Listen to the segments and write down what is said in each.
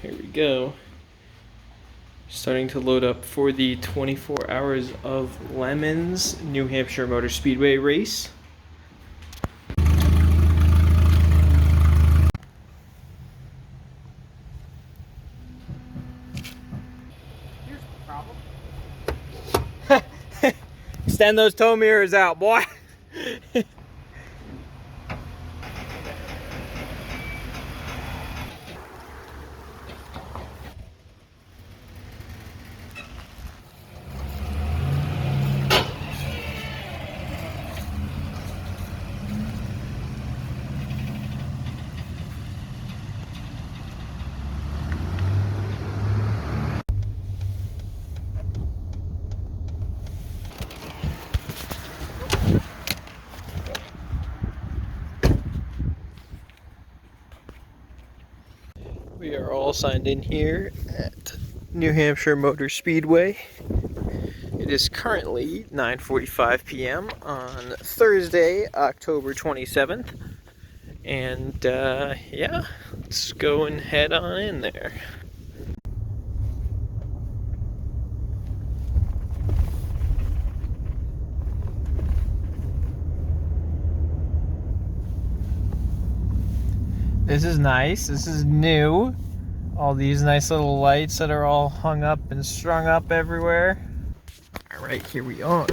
Here we go. Starting to load up for the 24 Hours of LeMons New Hampshire Motor Speedway race. Here's the problem. Extend those tow mirrors out, boy. We are all signed in here at New Hampshire Motor Speedway. It is currently 9:45 p.m. on Thursday, October 27th. And yeah, let's go and head on in there. This is nice. This is new. All these nice little lights that are all hung up and strung up everywhere. All right, here we are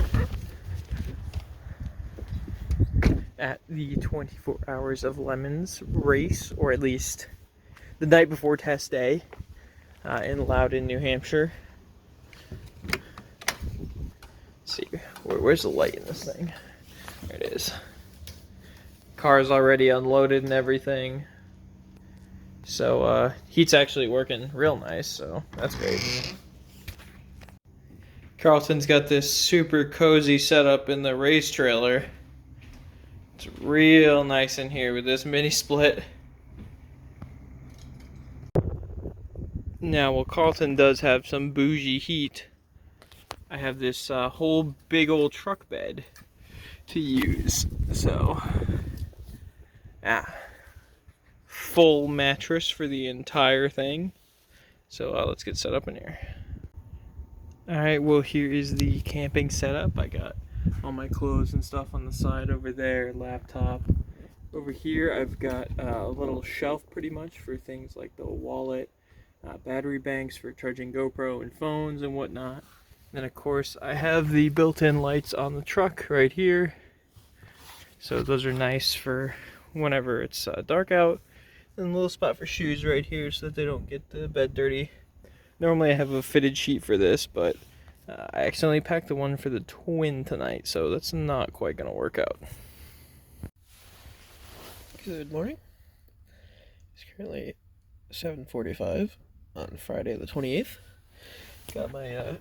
at the 24 Hours of LeMons race, or at least the night before test day in Loudon, New Hampshire. Let's see, where's the light in this thing? There it is. Car's already unloaded and everything. So heat's actually working real nice, so that's great. Carlton's got this super cozy setup in the race trailer. It's real nice in here with this mini split. Now, while Carlton does have some bougie heat, I have this whole big old truck bed to use. So, full mattress for the entire thing. So let's get set up in here. Alright, well, here is the camping setup. I got all my clothes and stuff on the side over there, laptop. Over here I've got a little shelf pretty much for things like the wallet, battery banks for charging GoPro and phones and whatnot. And then of course I have the built-in lights on the truck right here. So those are nice for whenever it's dark out. And a little spot for shoes right here so that they don't get the bed dirty. Normally I have a fitted sheet for this, but I accidentally packed the one for the twin tonight, so that's not quite going to work out. Good morning. It's currently 7:45 on Friday the 28th. Got my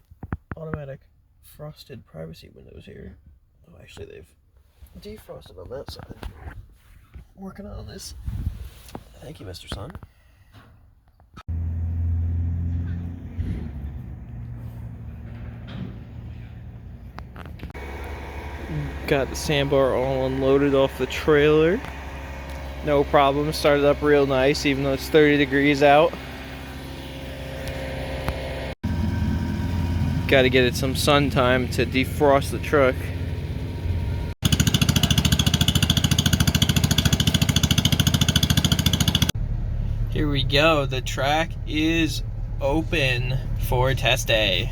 automatic frosted privacy windows here. Oh, actually they've defrosted on that side. Working on this. Thank you, Mr. Sun. Got the Sambar all unloaded off the trailer. No problem, started up real nice even though it's 30 degrees out. Got to get it some sun time to defrost the truck. Here we go, the track is open for test day.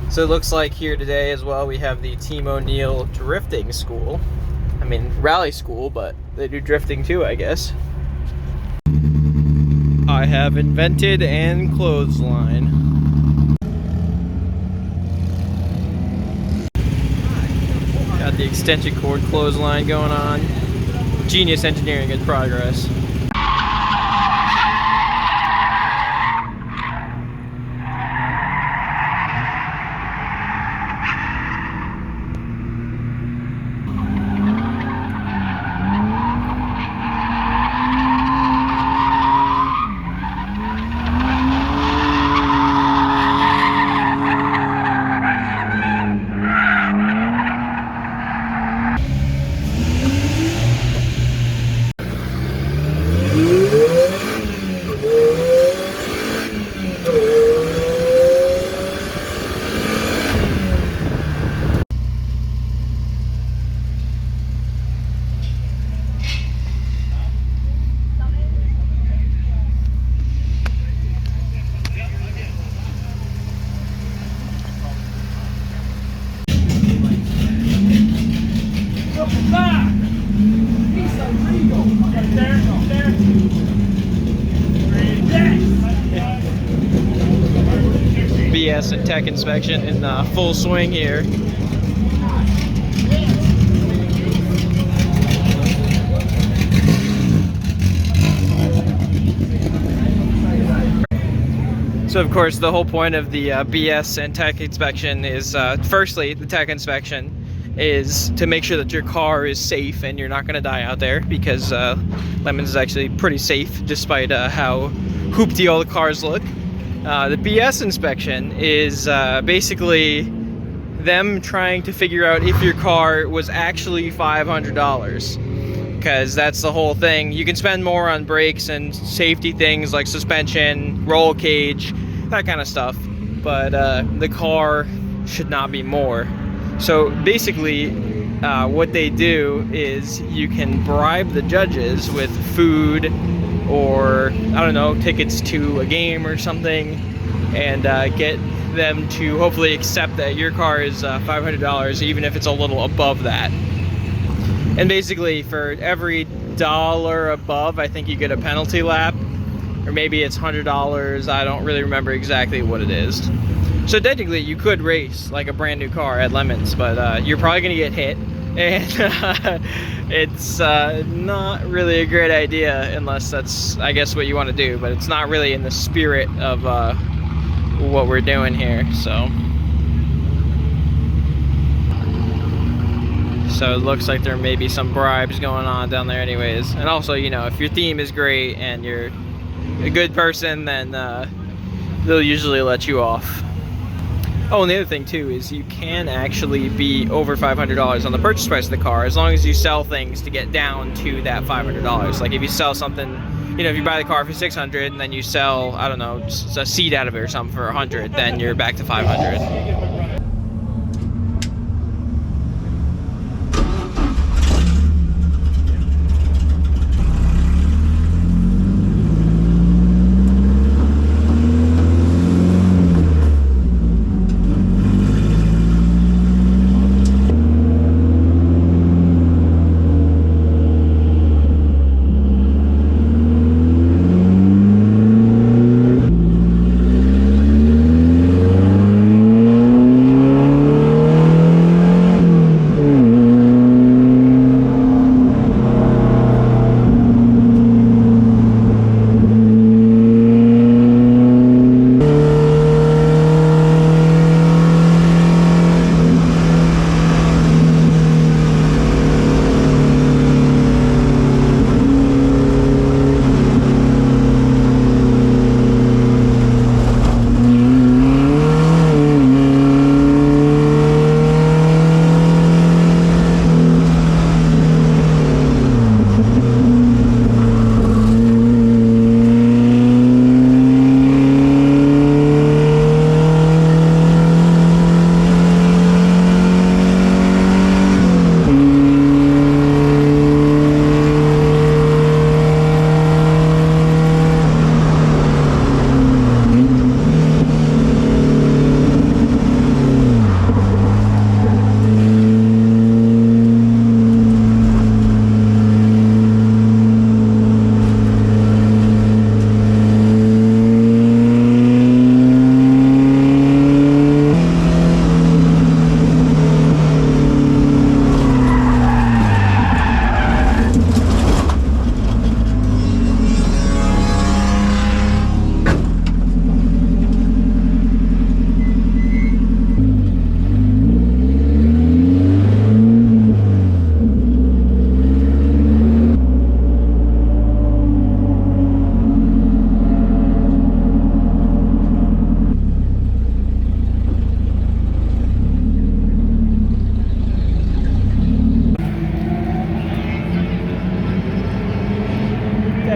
So it looks like here today as well we have the Team O'Neill drifting school. I mean rally school, but they do drifting too, I guess. I have invented and clothesline. Got the extension cord clothesline going on. Genius engineering in progress. BS and tech inspection in full swing here. So of course the whole point of the BS and tech inspection is, firstly, the tech inspection is to make sure that your car is safe and you're not going to die out there, because LeMons is actually pretty safe despite how hoopty all the cars look. The BS inspection is basically them trying to figure out if your car was actually $500, because that's the whole thing. You can spend more on brakes and safety things like suspension, roll cage, that kind of stuff, but the car should not be more. So basically what they do is you can bribe the judges with food or, I don't know, tickets to a game or something, and get them to hopefully accept that your car is $500, even if it's a little above that. And basically for every dollar above, I think you get a penalty lap, or maybe it's $100. I don't really remember exactly what it is. So technically you could race like a brand new car at LeMons, but you're probably gonna get hit, and it's not really a great idea unless that's, I guess, what you want to do, but it's not really in the spirit of what we're doing here. So it looks like there may be some bribes going on down there anyways. And also, you know, if your theme is great and you're a good person, then they'll usually let you off. Oh, and the other thing too is you can actually be over $500 on the purchase price of the car, as long as you sell things to get down to that $500. Like if you sell something, you know, if you buy the car for $600 and then you sell, I don't know, a seat out of it or something for $100, then you're back to $500.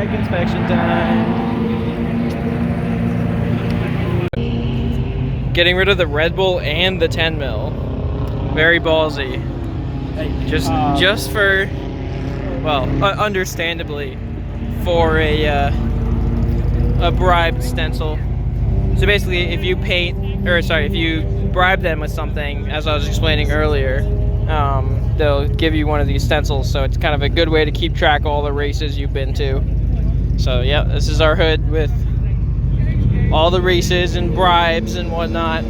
Inspection time. Getting rid of the Red Bull and the 10 mil. Very ballsy. Just for, well, understandably, for a bribed stencil. So basically, if you if you bribe them with something, as I was explaining earlier, they'll give you one of these stencils. So it's kind of a good way to keep track of all the races you've been to. So yeah, this is our hood with all the races and bribes and whatnot.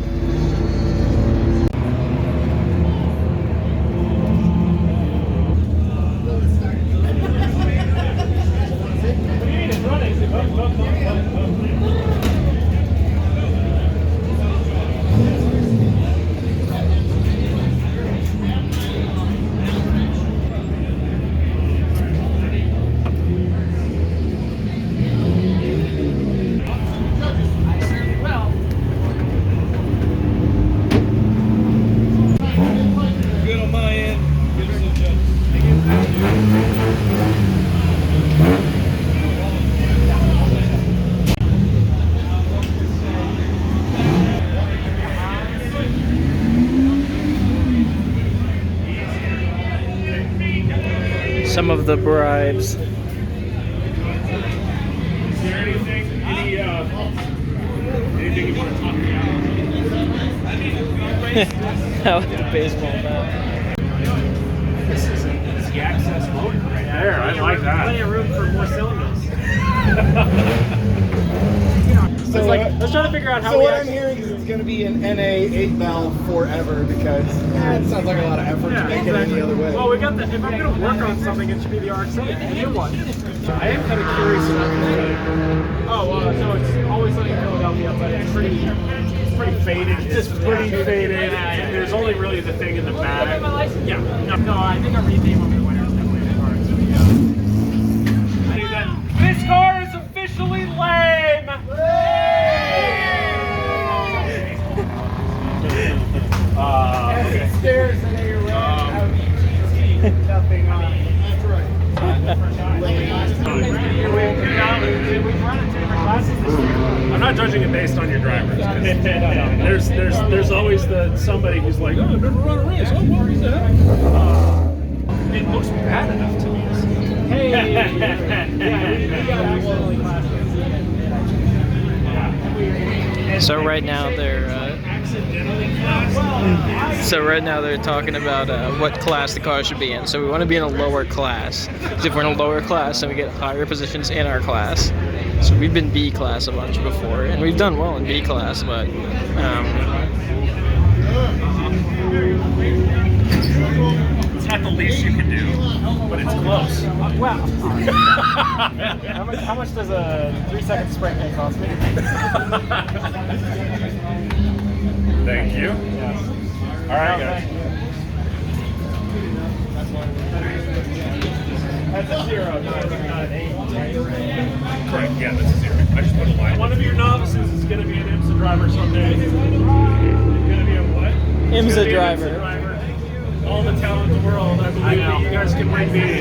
Some of the bribes. Is there anything you want to talk about? I like the baseball bat. This is the access motor right there. I like that. Plenty of room for more cylinders. So it's like, let's try to figure out how So we what I'm actually... hearing is it's going to be an NA 8-valve forever because it sounds like a lot of effort to make it any other way. Well, we got the... If I'm going to work on something, it should be the RX-7, the new one. I am kind of curious about this. Oh, so it's always like in Philadelphia, but it's pretty faded. It's pretty faded. And there's only really the thing in the back. Yeah. No, I think a rename over the winter is definitely the car. This car is officially lame! Okay. Stairs and a Nothing on. I'm not judging it based on your drivers. There's always somebody who's like, oh, I've never run a race. Oh, what is that? It looks bad enough to me. Hey! We got absolutely classic. So right now they're talking about what class the car should be in. So we want to be in a lower class. Because if we're in a lower class, then we get higher positions in our class. So we've been B class a bunch before, and we've done well in B class, but It's not the least you can do, but it's close. Wow. How much does a 3-second spray paint cost me? Thank you. Yes. All right, guys. That's a 0, not an 8, right? Correct. Yeah, that's a 0. I just put a line. One of your novices is going to be an IMSA driver someday. It's going to be a what? IMSA driver. All the talent in the world. I believe that you guys can bring me.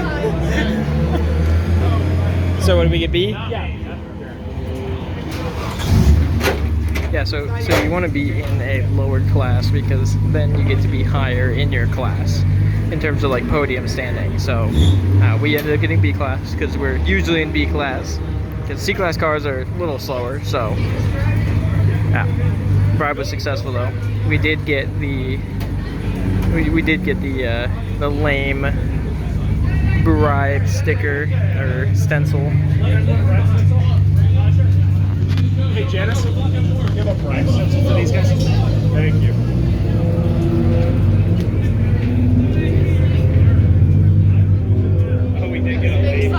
so what do we get B? Yeah. Yeah, so you want to be in a lower class because then you get to be higher in your class in terms of like podium standing. So we ended up getting B class because we're usually in B class because C class cars are a little slower. So yeah, bribe was successful though. We did get the the lame bribe sticker or stencil. Hey Janice, you have a bribe stencil for these guys? Thank you. Oh, we did get a lead.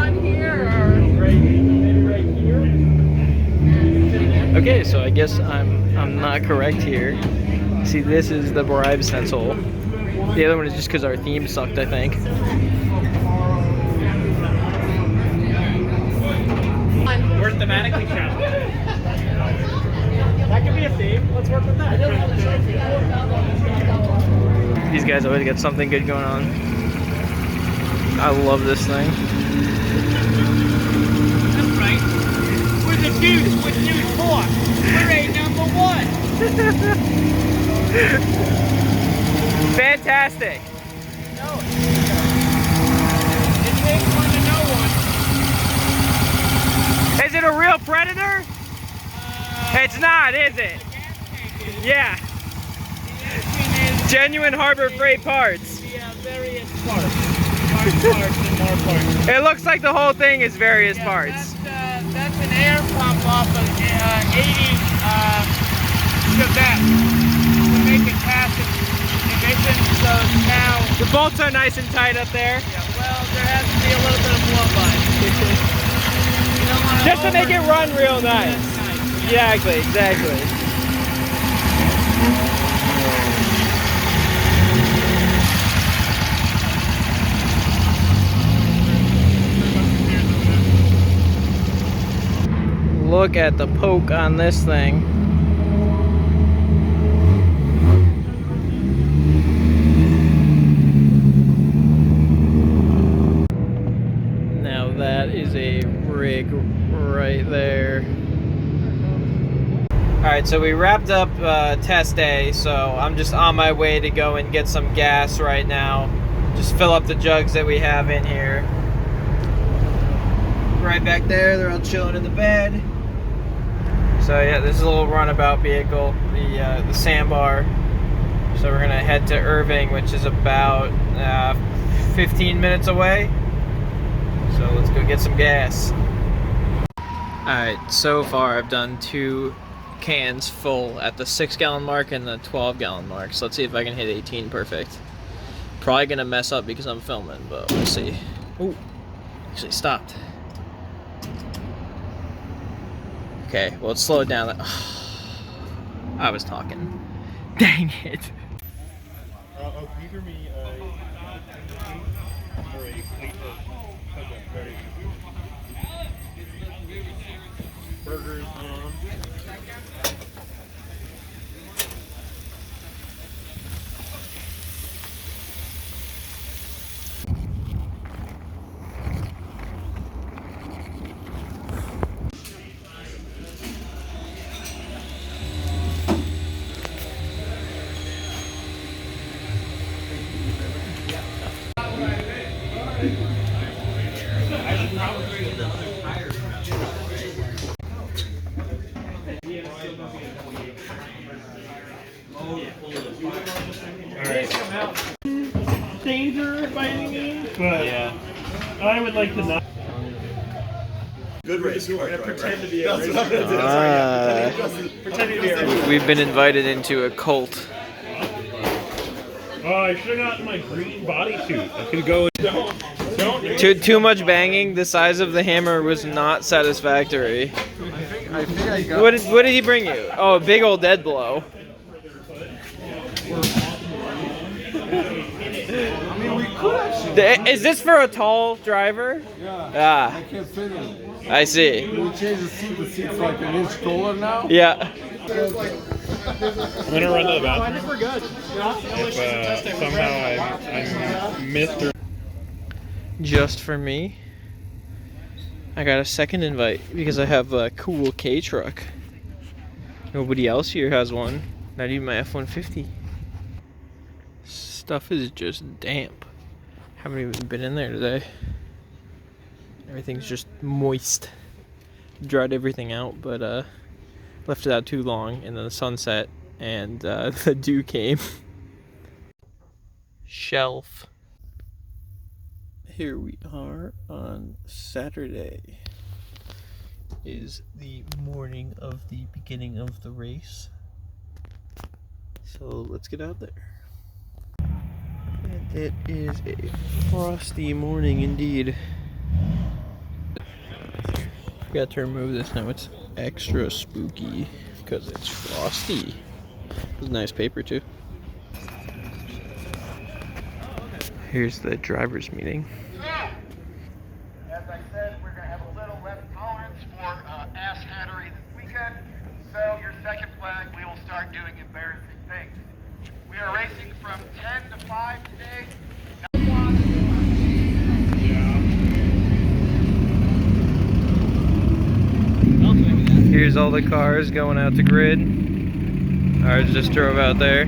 Okay, so I guess I'm not correct here. See, this is the bribe stencil. The other one is just because our theme sucked, I think. We're thematically challenged. That could be a theme. Let's work with that. These guys always got something good going on. I love this thing. That's right. We're the dudes with Dude 4. We're a number 1. Fantastic. No. It takes one to know one. Is it a real Predator? It's not, is it? Yeah. Genuine Harbor Freight parts. Yeah, various parts. Parts and more parts. It looks like the whole thing is various parts. That's an air pump off of 80 advantage of that to make it pass emissions. So now The bolts are nice and tight up there. yeah, well, there has to be a little bit of blow by. You don't want Just to make it run real nice. Exactly, exactly. Look at the poke on this thing. Now that is a rig right there. Alright, so we wrapped up test day, so I'm just on my way to go and get some gas right now. Just fill up the jugs that we have in here. Right back there, they're all chilling in the bed. So yeah, this is a little runabout vehicle, the Sambar. So we're gonna head to Irving, which is about 15 minutes away. So let's go get some gas. Alright, so far I've done 2 cans full at the 6-gallon mark and the 12-gallon mark. So let's see if I can hit 18 perfect. Probably gonna mess up because I'm filming, but we'll see. Ooh, actually stopped. Okay, well, it slowed down. I was talking. Dang it. Can you hear me or a plate of burgers on? Danger by any means, but yeah, I would like to not. Good race car. Pretend to be a racer. Pretending to be a racer. We've been invited into a cult. Oh, I should have gotten my green bodysuit. I could go. Don't. Too much banging. The size of the hammer was not satisfactory. I think I got. What did he bring you? Oh, a big old dead blow. I mean, we could actually. Is this for a tall driver? Yeah. Ah, I can't fit in. I see. We changed the seat's like an inch taller now. Yeah. I'm gonna run to the bathroom. I think we're good. If somehow I missed or. Just for me, I got a second invite because I have a cool K truck. Nobody else here has one. Not even my F-150. Stuff is just damp. Haven't even been in there today. Everything's just moist. Dried everything out, but left it out too long, and then the sun set and the dew came. Shelf. Here we are on Saturday. Is the morning of the beginning of the race. So let's get out there. And it is a frosty morning indeed. Forgot to remove this now. It's extra spooky because it's frosty. It's nice paper too. Here's the driver's meeting. As I said, we're going to have a little less tolerance for ass hattery this weekend. So your second flag, we will start doing embarrassing things. We are racing from 10 to 5 today. Here's all the cars going out to grid. Ours just drove out there.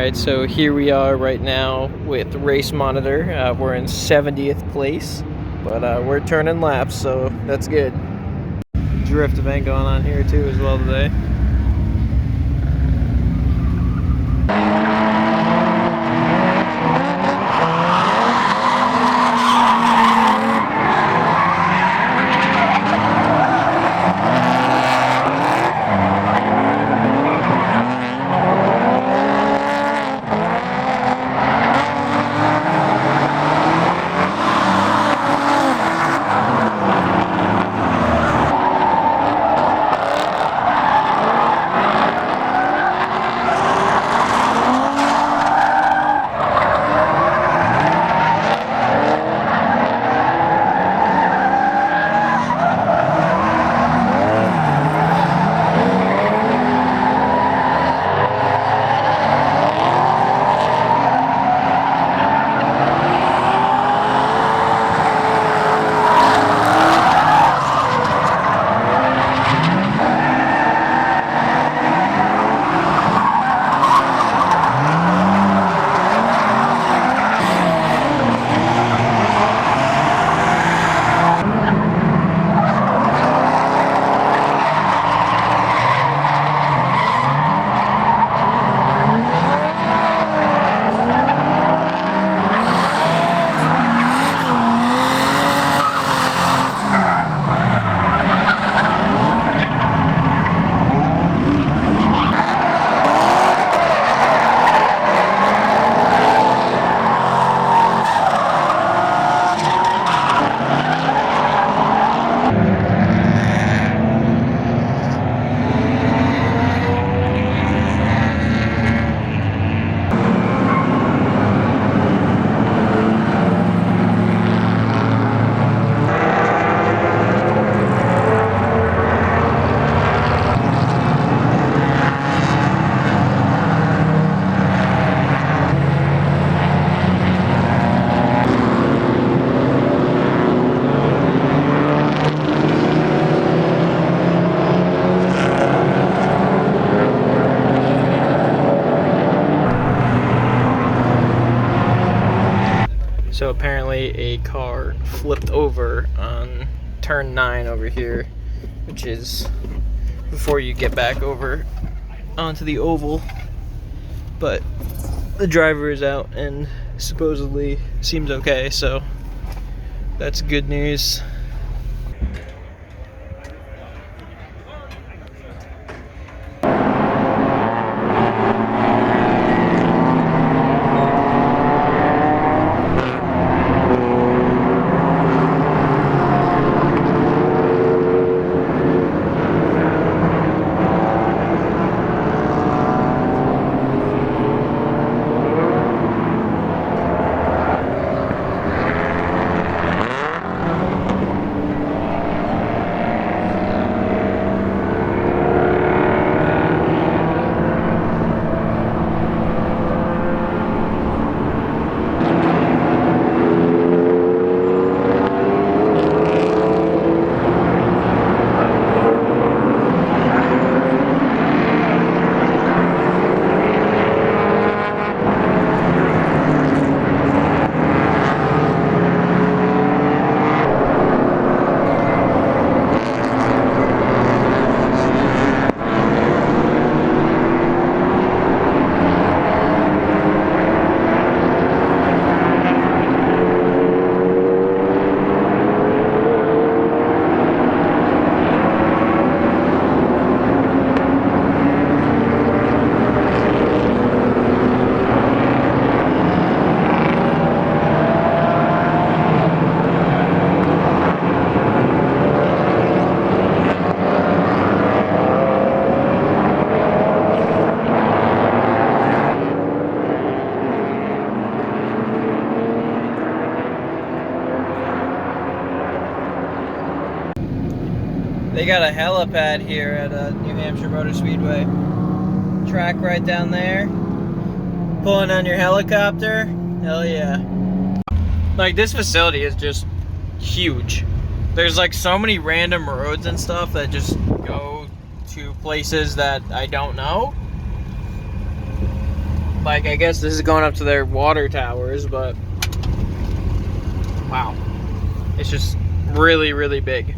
Alright, so here we are right now with Race Monitor. We're in 70th place, but we're turning laps, so that's good. Drift event going on here too as well today. So apparently a car flipped over on turn 9 over here, which is before you get back over onto the oval. But the driver is out and supposedly seems okay, so that's good news. They got a helipad here at New Hampshire Motor Speedway. Track right down there. Pulling on your helicopter. Hell yeah. Like, this facility is just huge. There's like so many random roads and stuff that just go to places that I don't know. Like, I guess this is going up to their water towers, but wow. It's just really, really big.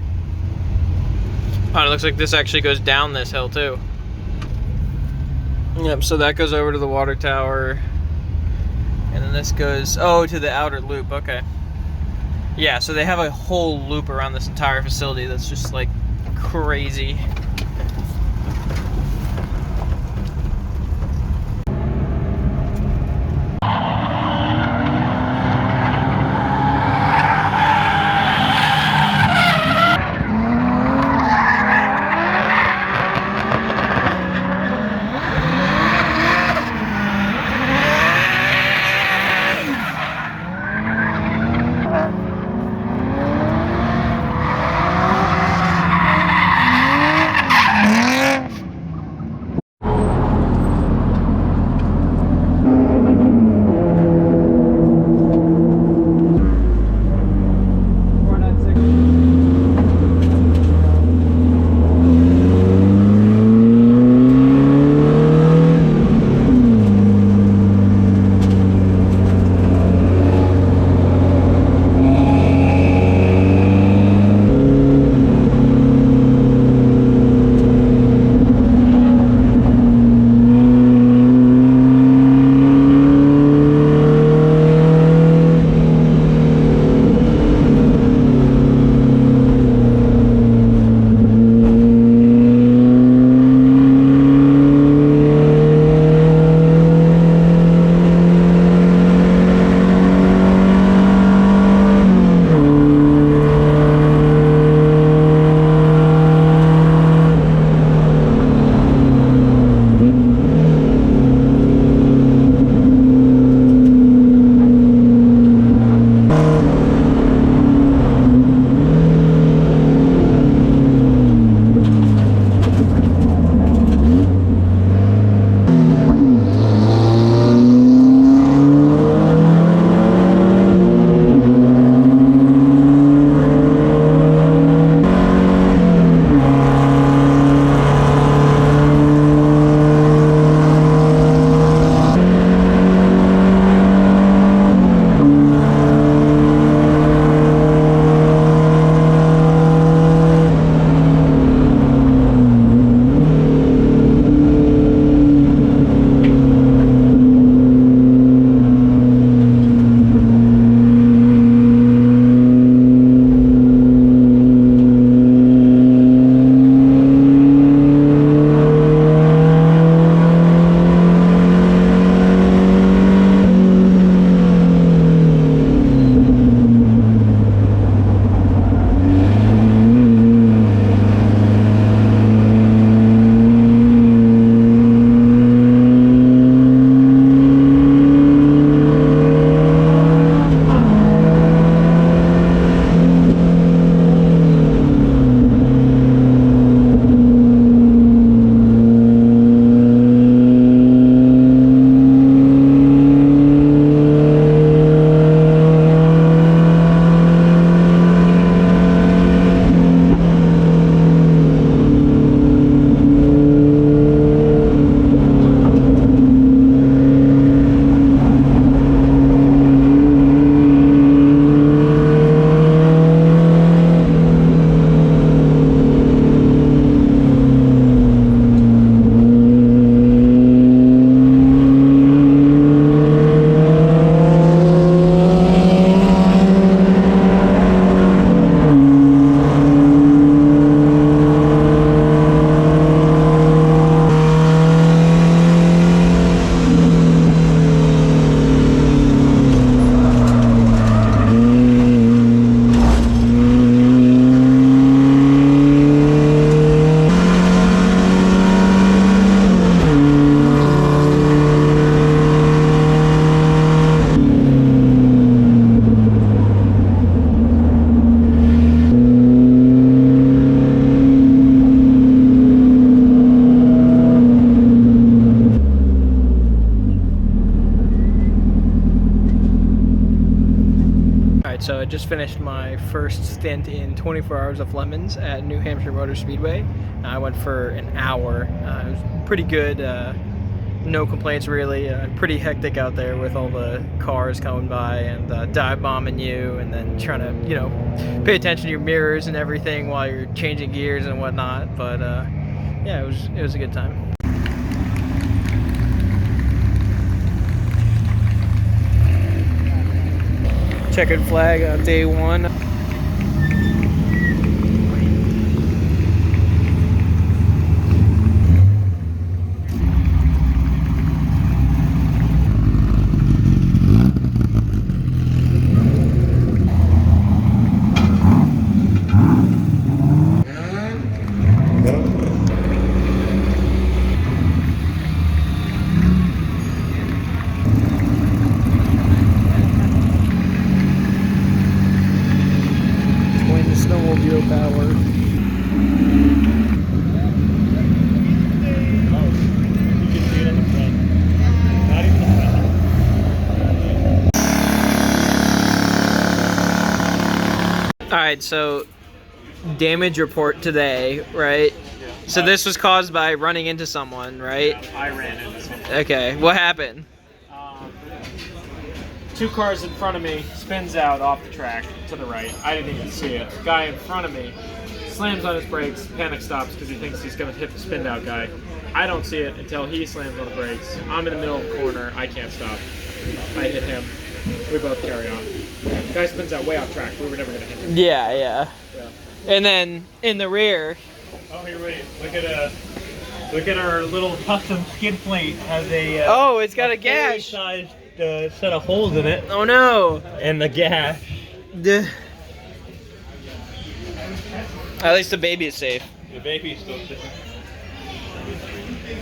Oh, it looks like this actually goes down this hill too. Yep, so that goes over to the water tower. And then this goes, oh, to the outer loop, okay. Yeah, so they have a whole loop around this entire facility that's just like crazy. So I just finished my first stint in 24 hours of LeMons at New Hampshire Motor Speedway. I went for an hour. It was pretty good. no complaints really. Pretty hectic out there with all the cars coming by and dive bombing you, and then trying to, you know, pay attention to your mirrors and everything while you're changing gears and whatnot. But yeah, it was a good time. Checkered flag on day one. Snowmobile power. Alright, so damage report today, right? So this was caused by running into someone, right? I ran into someone. Okay, what happened? Two cars in front of me spins out off the track to the right. I didn't even see it. The guy in front of me slams on his brakes, panic stops because he thinks he's going to hit the spin out guy. I don't see it until he slams on the brakes. I'm in the middle of the corner. I can't stop. I hit him. We both carry on. The guy spins out way off track. We were never going to hit him. Yeah. And then in the rear. Oh, here, wait. Look at our little custom skid plate. Has a Oh, it's got a gash. Sized set of holes in it. Oh no. And the gash. At least the baby is safe. The baby's still safe.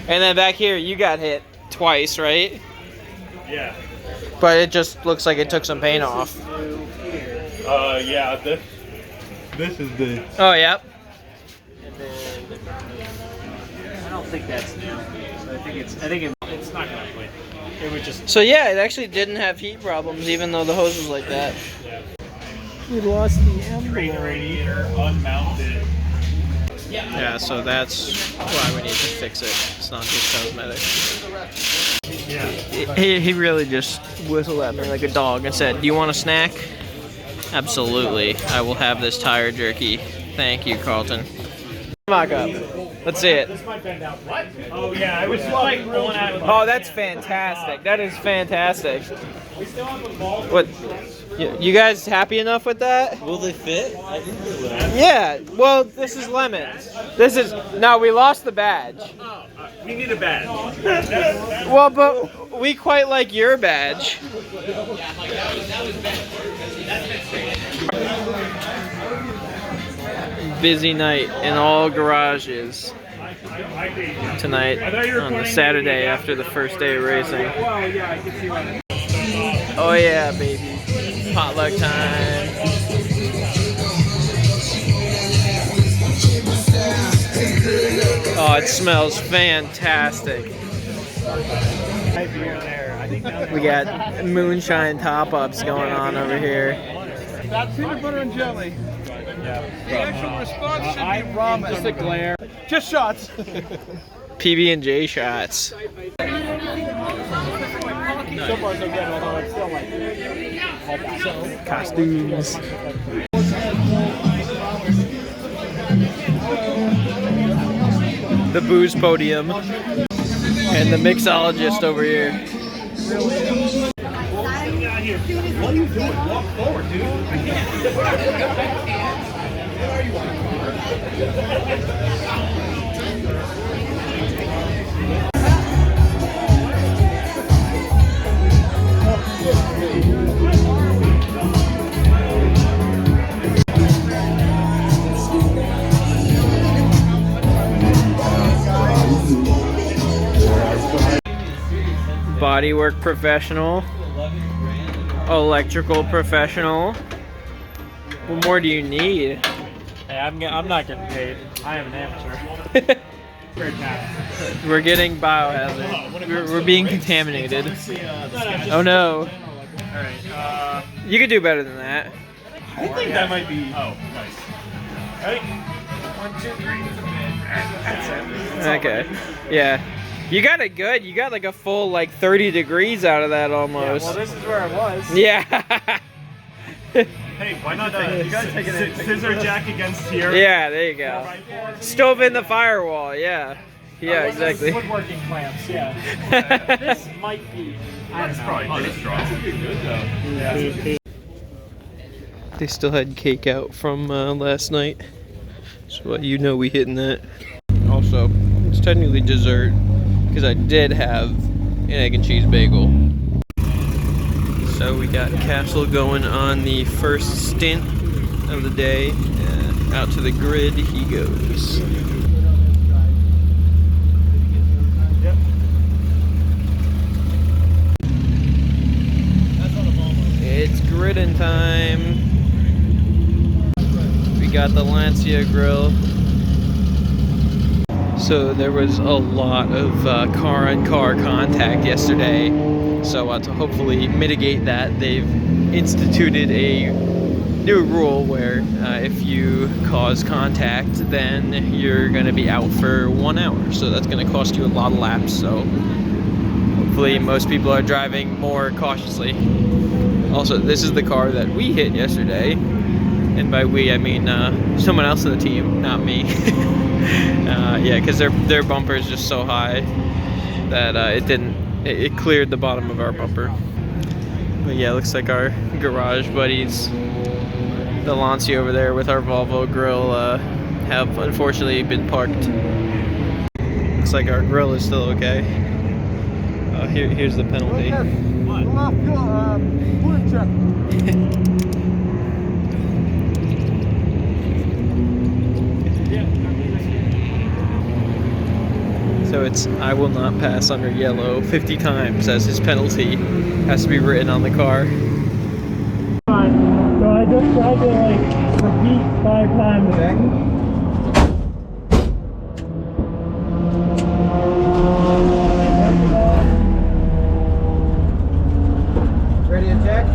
And then back here, you got hit twice, right? Yeah. But it just looks like it took some paint off. Yeah. This is the. Oh, yep. And then I don't think that's new. So I think it's not gonna quit. It would just. So yeah, it actually didn't have heat problems, even though the hose was like that. Yeah. We lost the emblem. Drain the radiator, unmounted. Yeah, so that's why we need to fix it. It's not just cosmetic. Yeah. He really just whistled at me like a dog and said, "Do you want a snack?" Absolutely. I will have this tire jerky. Thank you, Carlton. Mock up. Let's see it. What? Oh yeah, I was like rolling out with. Oh, that's fantastic. That is fantastic. What? You guys happy enough with that? Will they fit? I think they will. Yeah. Well, this is LeMons. This is no. We lost the badge. We need a badge. Well, but we quite like your badge. Busy night in all garages tonight on the Saturday after the first day of racing. Well, yeah, I can see why. Oh yeah, baby. Potluck time. Oh, it smells fantastic. We got moonshine top-ups going on over here. That's peanut butter and jelly. The actual response should be ramen. Just a glare. Just shots. PB&J shots. So far so good, although it's still like Costumes. The booze podium. And the mixologist over here. What are you doing? Walk forward, dude. Bodywork professional. Electrical professional. What more do you need? Hey, I'm not getting paid. I am an amateur. We're getting biohazard. We're being contaminated. Oh no. Alright, You could do better than that. I think that might be. Oh, nice. Ready? 1, 2, 3. That's it. Okay. Yeah. You got it good. You got like a full like 30 degrees out of that almost. Yeah, well, this is where I was. Yeah. Hey, why not you guys take it scissor jack against here? Yeah, there you go. Stove in the firewall, yeah. Yeah, exactly. Woodworking clamps, yeah. This might be. That's probably pretty strong. They still had cake out from last night. So you know we hitting that. Also, it's technically dessert because I did have an egg and cheese bagel. So we got Castle going on the first stint of the day. Out to the grid he goes. It's gridding time. We got the Lancia grill. So there was a lot of car-on-car contact yesterday. So to hopefully mitigate that, they've instituted a new rule where if you cause contact, then you're going to be out for 1 hour. So that's going to cost you a lot of laps. So hopefully most people are driving more cautiously. Also, this is the car that we hit yesterday. And by we, I mean someone else on the team, not me. Yeah, because their bumper is just so high that it cleared the bottom of our bumper. But yeah, looks like our garage buddies, the Lancia over there with our Volvo grill, have unfortunately been parked. Looks like our grill is still okay. Here's the penalty. So it's "I will not pass under yellow" 50 times as his penalty has to be written on the car. So I just tried to like repeat 5 times. Ready to check?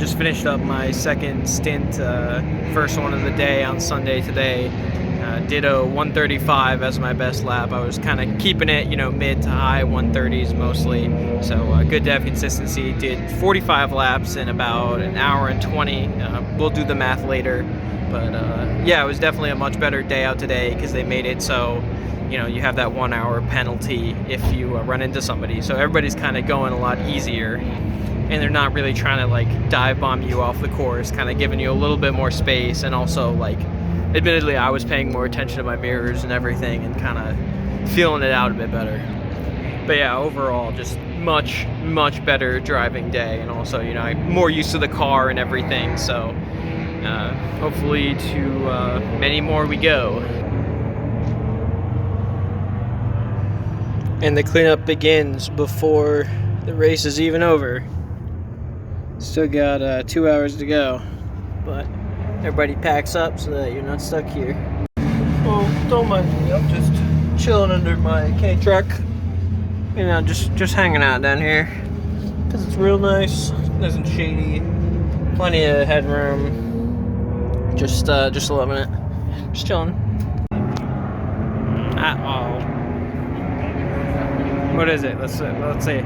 just finished up my second stint, first one of the day on Sunday today. Did a 135 as my best lap. I was kind of keeping it, you know, mid to high 130s mostly. So good to have consistency. Did 45 laps in about an hour and 20. We'll do the math later. But yeah, it was definitely a much better day out today because they made it so, you know, you have that 1 hour penalty if you run into somebody. So everybody's kind of going a lot easier. And they're not really trying to like dive bomb you off the course, kind of giving you a little bit more space. And also, like, admittedly, I was paying more attention to my mirrors and everything and kind of feeling it out a bit better. But yeah, overall, just much better driving day. And also, you know, I'm more used to the car and everything. So hopefully to many more we go. And the cleanup begins before the race is even over. Still got 2 hours to go, but everybody packs up so that you're not stuck here. Oh, don't mind me, I'm just chilling under my K-truck. You know, just hanging out down here. Because it's real nice, nice and shady, plenty of headroom. Just loving it. Just chilling. Uh-oh. What is it? Let's see.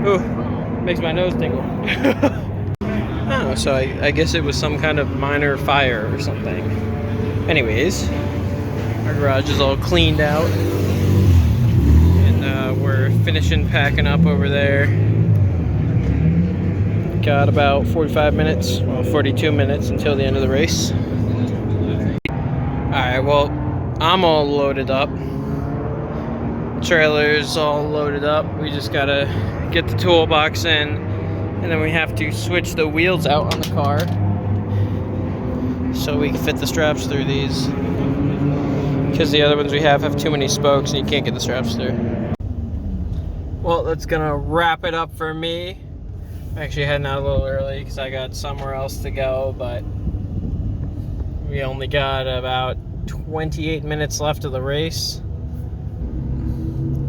Ooh, makes my nose tingle. Oh, so I guess it was some kind of minor fire or something. Anyways, our garage is all cleaned out. And we're finishing packing up over there. Got about 45 minutes, well, 42 minutes until the end of the race. Alright, well, I'm all loaded up. Trailer's all loaded up. We just gotta get the toolbox in, and then we have to switch the wheels out on the car so we can fit the straps through these, because the other ones we have too many spokes and you can't get the straps through. Well, that's gonna wrap it up for me. I'm actually heading out a little early because I got somewhere else to go, but we only got about 28 minutes left of the race.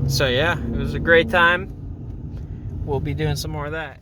So yeah, it was a great time. We'll be doing some more of that.